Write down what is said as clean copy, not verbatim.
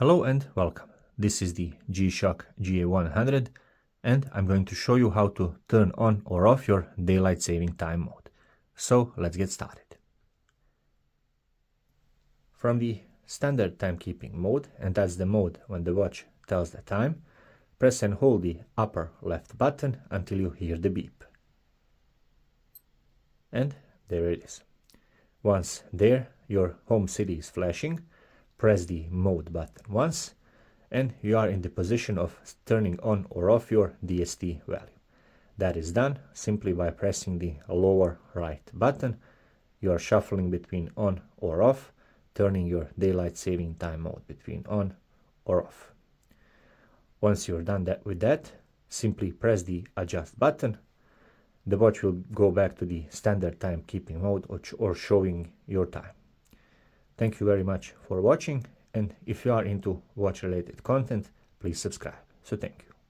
Hello and welcome. This is the Gshock GA-100 and I'm going to show you how to turn on or off your daylight saving time mode. So let's get started. From the standard timekeeping mode, and that's the mode when the watch tells the time, press and hold the upper left button until you hear the beep. And there it is. Once there, your home city is flashing. Press the mode button once and you are in the position of turning on or off your DST value. That is done simply by pressing the lower right button. You are shuffling between on or off, turning your daylight saving time mode between on or off. Once you're done with that, simply press the adjust button. The watch will go back to the standard timekeeping mode or showing your time. Thank you very much for watching, and if you are into watch related content, please subscribe. So thank you.